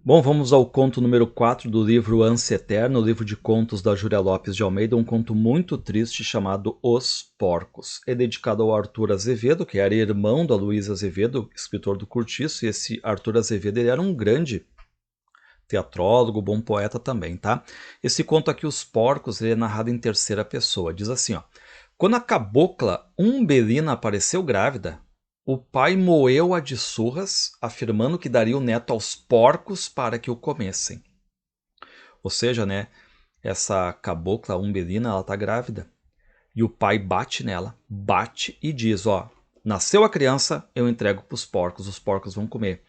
Bom, vamos ao conto número 4 do livro Ânsia Eterna, o livro de contos da Júlia Lopes de Almeida, um conto muito triste chamado Os Porcos. É dedicado ao Arthur Azevedo, que era irmão do Aloysio Azevedo, escritor do Cortiço, e esse Arthur Azevedo ele era um grande teatrólogo, bom poeta também, tá? Esse conto aqui, Os Porcos, ele é narrado em terceira pessoa. Diz assim, ó. Quando a cabocla Umbelina apareceu grávida, o pai moeu-a de surras, afirmando que daria o neto aos porcos para que o comessem. Ou seja, né, essa cabocla Umbelina, ela tá grávida. E o pai bate nela, bate e diz, ó, nasceu a criança, eu entrego para os porcos vão comer.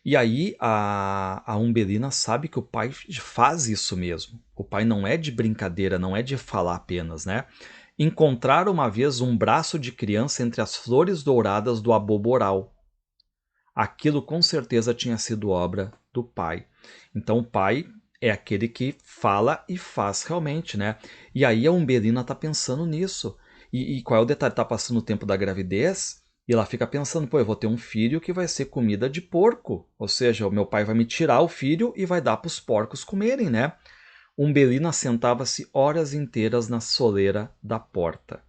E aí a Umbelina sabe que o pai faz isso mesmo. O pai não é de brincadeira, não é de falar apenas, né? Encontraram uma vez um braço de criança entre as flores douradas do aboboral. Aquilo com certeza tinha sido obra do pai. Então o pai é aquele que fala e faz realmente, né? E aí a Umbelina tá pensando nisso. E qual é o detalhe? Tá passando o tempo da gravidez e ela fica pensando, pô, eu vou ter um filho que vai ser comida de porco. Ou seja, o meu pai vai me tirar o filho e vai dar para os porcos comerem, né? Umbelina sentava-se horas inteiras na soleira da porta.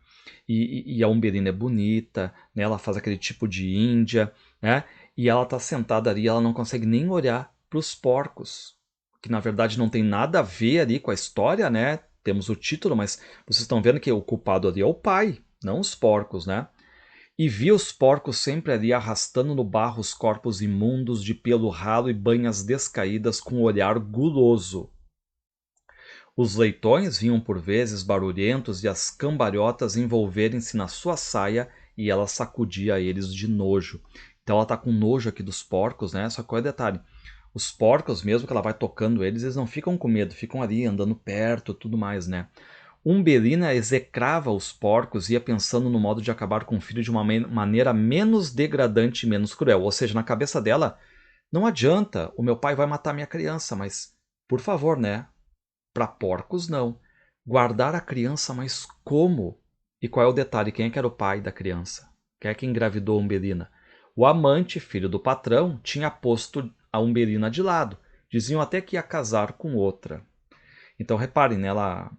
E a Umbelina é bonita, né? Ela faz aquele tipo de índia, né? E ela está sentada ali, ela não consegue nem olhar para os porcos, que na verdade não tem nada a ver ali com a história, né? Temos o título, mas vocês estão vendo que o culpado ali é o pai, não os porcos, né? E via os porcos sempre ali arrastando no barro os corpos imundos de pelo ralo e banhas descaídas com um olhar guloso. Os leitões vinham por vezes barulhentos e as cambalhotas envolverem-se na sua saia e ela sacudia eles de nojo. Então ela tá com nojo aqui dos porcos, né? Só que qual é o detalhe? Os porcos, mesmo que ela vai tocando eles, eles não ficam com medo, ficam ali andando perto, tudo mais, né? Umbelina execrava os porcos e ia pensando no modo de acabar com o filho de uma maneira menos degradante e menos cruel. Ou seja, na cabeça dela, não adianta, o meu pai vai matar minha criança, mas por favor, né? Para porcos, não. Guardar a criança, mas como? E qual é o detalhe? Quem é que era o pai da criança? Quem é que engravidou a Umbelina? O amante, filho do patrão, tinha posto a Umbelina de lado. Diziam até que ia casar com outra. Então reparem, né, ela,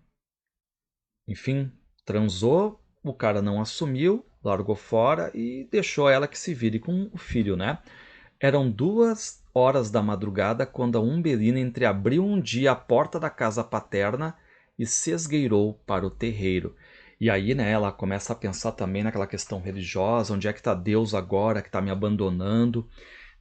enfim, transou, o cara não assumiu, largou fora e deixou ela que se vire com o filho, né? Eram 2 horas da madrugada quando a Umbelina entreabriu um dia a porta da casa paterna e se esgueirou para o terreiro. E aí, né, ela começa a pensar também naquela questão religiosa, onde é que está Deus agora que está me abandonando?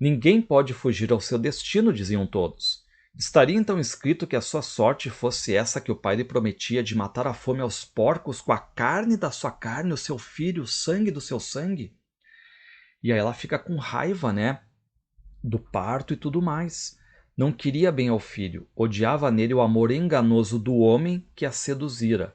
Ninguém pode fugir ao seu destino, diziam todos. Estaria então escrito que a sua sorte fosse essa que o pai lhe prometia de matar a fome aos porcos com a carne da sua carne, o seu filho, o sangue do seu sangue? E aí ela fica com raiva, né? Do parto e tudo mais. Não queria bem ao filho, odiava nele o amor enganoso do homem que a seduzira.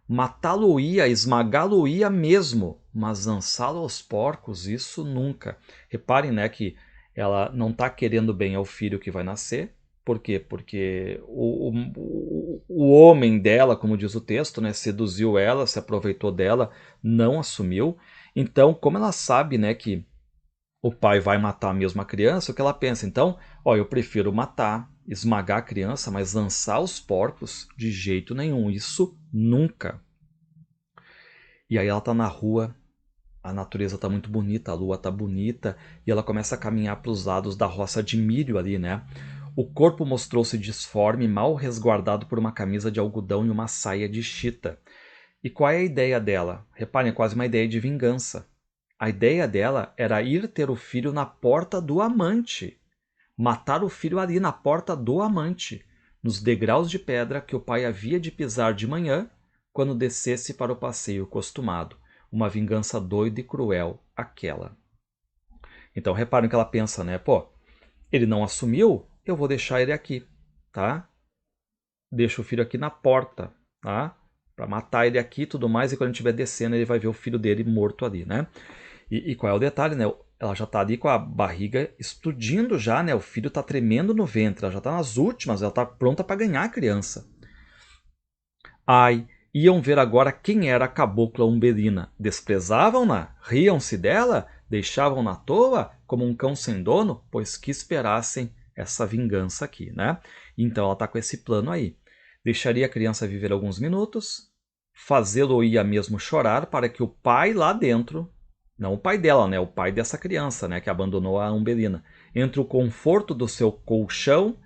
Matá-lo-ia, esmagá-lo-ia mesmo, mas lançá-lo aos porcos, isso nunca. Reparem, né, que ela não está querendo bem ao filho que vai nascer. Por quê? Porque o homem dela, como diz o texto, né, seduziu ela, se aproveitou dela, não assumiu. Então, como ela sabe, né, que o pai vai matar mesmo a criança, o que ela pensa? Então, ó, eu prefiro matar, esmagar a criança, mas lançar os porcos de jeito nenhum. Isso nunca. E aí ela tá na rua, a natureza tá muito bonita, a lua tá bonita, e ela começa a caminhar para os lados da roça de milho ali, né? O corpo mostrou-se disforme, mal resguardado por uma camisa de algodão e uma saia de chita. E qual é a ideia dela? Reparem, é quase uma ideia de vingança. A ideia dela era ir ter o filho na porta do amante. Matar o filho ali na porta do amante, nos degraus de pedra que o pai havia de pisar de manhã quando descesse para o passeio costumado. Uma vingança doida e cruel, aquela. Então reparem que ela pensa, né? Pô, ele não assumiu, eu vou deixar ele aqui, tá? Deixa o filho aqui na porta, tá? Para matar ele aqui e tudo mais, e quando ele estiver descendo, ele vai ver o filho dele morto ali, né? E qual é o detalhe, né? Ela já tá ali com a barriga explodindo já, né? O filho tá tremendo no ventre, ela já tá nas últimas, ela tá pronta para ganhar a criança. Ai, iam ver agora quem era a cabocla Umbelina. Desprezavam-na? Riam-se dela? Deixavam-na à toa, como um cão sem dono? Pois que esperassem essa vingança aqui, né? Então ela está com esse plano aí. Deixaria a criança viver alguns minutos, fazê-lo-ia mesmo chorar para que o pai lá dentro, não o pai dela, né? O pai dessa criança, né? Que abandonou a Umbelina, entre o conforto do seu colchão,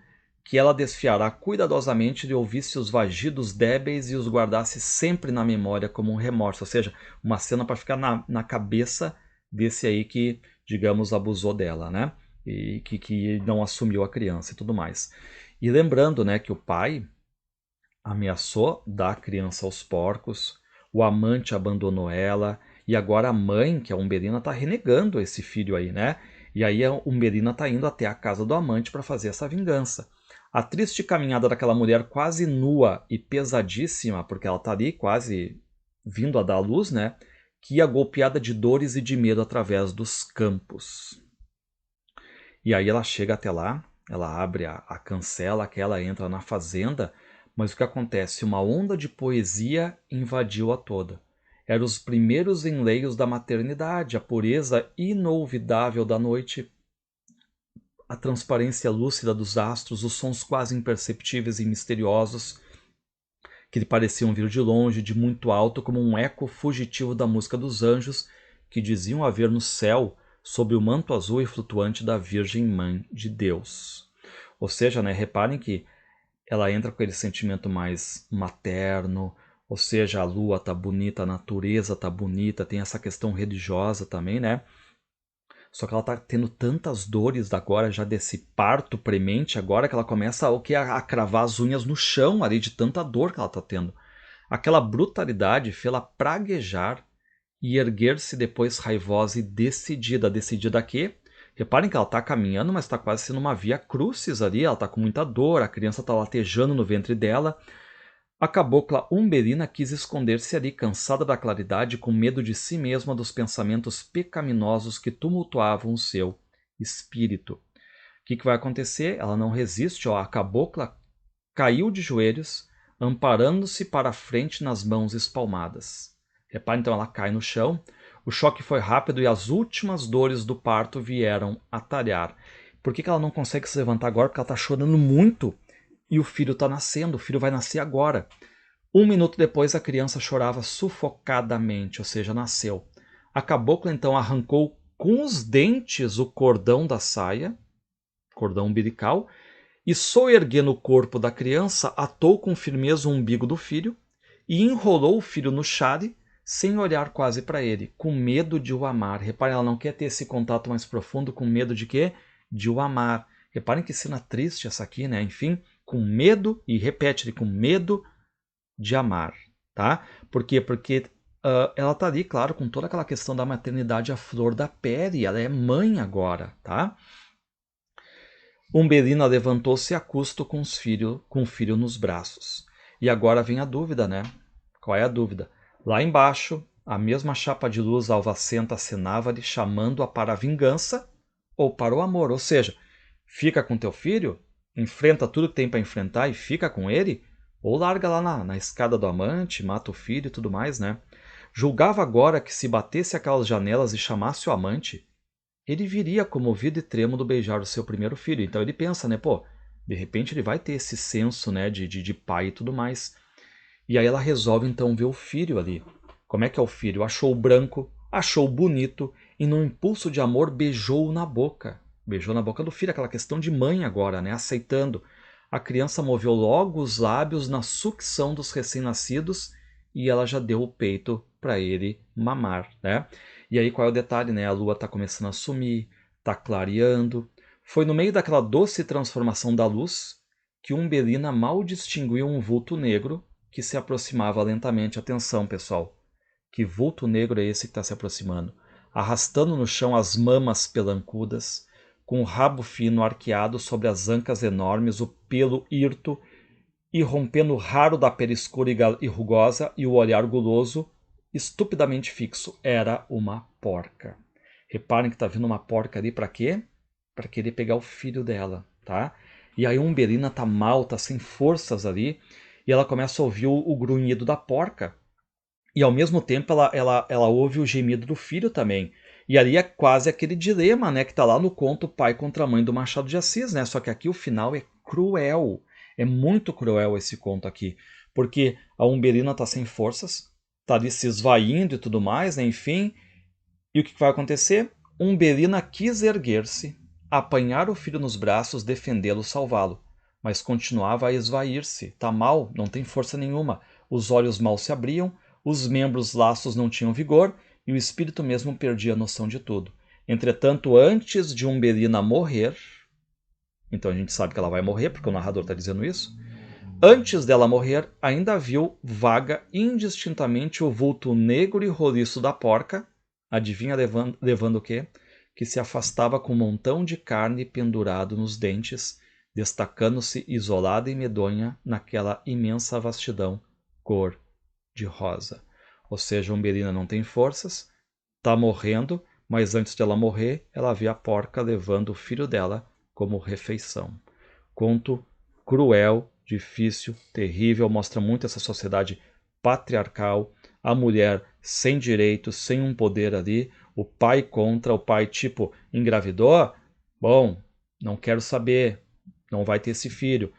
que ela desfiará cuidadosamente e ouvisse os vagidos débeis e os guardasse sempre na memória como um remorso. Ou seja, uma cena para ficar na cabeça desse aí que, digamos, abusou dela, né? E que não assumiu a criança e tudo mais. E lembrando, né, que o pai ameaçou dar a criança aos porcos, o amante abandonou ela, e agora a mãe, que é a Umbelina, está renegando esse filho aí, né? E aí a Umbelina está indo até a casa do amante para fazer essa vingança. A triste caminhada daquela mulher quase nua e pesadíssima, porque ela está ali quase vindo a dar à luz, né? Que ia golpeada de dores e de medo através dos campos. E aí ela chega até lá, ela abre a cancela, que ela entra na fazenda, mas o que acontece? Uma onda de poesia invadiu a toda. Eram os primeiros enleios da maternidade, a pureza inolvidável da noite, a transparência lúcida dos astros, os sons quase imperceptíveis e misteriosos, que lhe pareciam vir de longe, de muito alto, como um eco fugitivo da música dos anjos, que diziam haver no céu, sob o manto azul e flutuante da Virgem Mãe de Deus. Ou seja, né, reparem que ela entra com aquele sentimento mais materno, ou seja, a lua tá bonita, a natureza tá bonita, tem essa questão religiosa também, né? Só que ela tá tendo tantas dores agora, já desse parto premente, agora que ela começa a cravar as unhas no chão ali de tanta dor que ela tá tendo. Aquela brutalidade fê-la praguejar e erguer-se depois raivosa e decidida. Decidida a quê? Reparem que ela está caminhando, mas está quase sendo uma via crucis ali, ela está com muita dor, a criança está latejando no ventre dela. A cabocla Umbelina quis esconder-se ali, cansada da claridade, com medo de si mesma dos pensamentos pecaminosos que tumultuavam o seu espírito. O que vai acontecer? Ela não resiste, ó, a cabocla caiu de joelhos, amparando-se para a frente nas mãos espalmadas. Repare, então, ela cai no chão. O choque foi rápido e as últimas dores do parto vieram a talhar. Por que ela não consegue se levantar agora? Porque ela está chorando muito e o filho está nascendo, o filho vai nascer agora. 1 minuto depois, a criança chorava sufocadamente, ou seja, nasceu. A cabocla, então, arrancou com os dentes o cordão da saia, cordão umbilical, e soerguendo o corpo da criança, atou com firmeza o umbigo do filho e enrolou o filho no chale, sem olhar quase para ele, com medo de o amar. Reparem, ela não quer ter esse contato mais profundo, com medo de quê? De o amar. Reparem que cena triste essa aqui, né? Enfim, com medo, e repete, com medo de amar, tá? Por quê? Porque ela tá ali, claro, com toda aquela questão da maternidade à flor da pele, ela é mãe agora, tá? Umbelina levantou-se a custo com o filho nos braços. E agora vem a dúvida, né? Qual é a dúvida? Lá embaixo, a mesma chapa de luz alvacenta acenava-lhe, chamando-a para a vingança ou para o amor. Ou seja, fica com teu filho, enfrenta tudo que tem para enfrentar e fica com ele, ou larga lá na escada do amante, mata o filho e tudo mais, né? Julgava agora que se batesse aquelas janelas e chamasse o amante, ele viria comovido e trêmulo beijar o seu primeiro filho. Então ele pensa, né, pô, de repente ele vai ter esse senso, né, de pai e tudo mais. E aí ela resolve então ver o filho ali. Como é que é o filho? Achou branco, achou bonito e num impulso de amor beijou-o na boca. Beijou na boca do filho, aquela questão de mãe agora, né, aceitando. A criança moveu logo os lábios na sucção dos recém-nascidos e ela já deu o peito para ele mamar, né? E aí qual é o detalhe, né? A lua está começando a sumir, está clareando. Foi no meio daquela doce transformação da luz que Umbelina mal distinguiu um vulto negro que se aproximava lentamente. Atenção, pessoal. Que vulto negro é esse que está se aproximando? Arrastando no chão as mamas pelancudas, com o rabo fino arqueado sobre as ancas enormes, o pelo hirto, e rompendo o raro da pele escura e rugosa e o olhar guloso, estupidamente fixo. Era uma porca. Reparem que está vindo uma porca ali para quê? Para querer pegar o filho dela, tá? E aí Umbelina tá mal, tá sem forças ali, e ela começa a ouvir o grunhido da porca. E ao mesmo tempo ela ouve o gemido do filho também. E ali é quase aquele dilema, né, que está lá no conto Pai contra a Mãe do Machado de Assis, né? Só que aqui o final é cruel. É muito cruel esse conto aqui. Porque a Umbelina está sem forças, está ali se esvaindo e tudo mais, né? Enfim. E o que vai acontecer? Umbelina quis erguer-se, apanhar o filho nos braços, defendê-lo, salvá-lo. Mas continuava a esvair-se. Está mal, não tem força nenhuma. Os olhos mal se abriam, os membros laços não tinham vigor, e o espírito mesmo perdia a noção de tudo. Entretanto, antes de Umbelina morrer, então a gente sabe que ela vai morrer, porque o narrador está dizendo isso, antes dela morrer, ainda viu vaga indistintamente o vulto negro e roliço da porca, adivinha levando o quê? Que se afastava com um montão de carne pendurado nos dentes, destacando-se isolada e medonha naquela imensa vastidão cor de rosa. Ou seja, Umbelina não tem forças, está morrendo, mas antes de ela morrer, ela vê a porca levando o filho dela como refeição. Conto cruel, difícil, terrível, mostra muito essa sociedade patriarcal, a mulher sem direitos, sem um poder ali, o pai contra, o pai tipo, engravidou? Bom, não quero saber, não vai ter esse filho.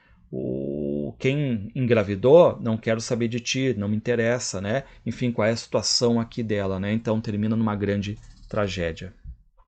Quem engravidou, não quero saber de ti, não me interessa, né? Enfim, qual é a situação aqui dela, né? Então termina numa grande tragédia.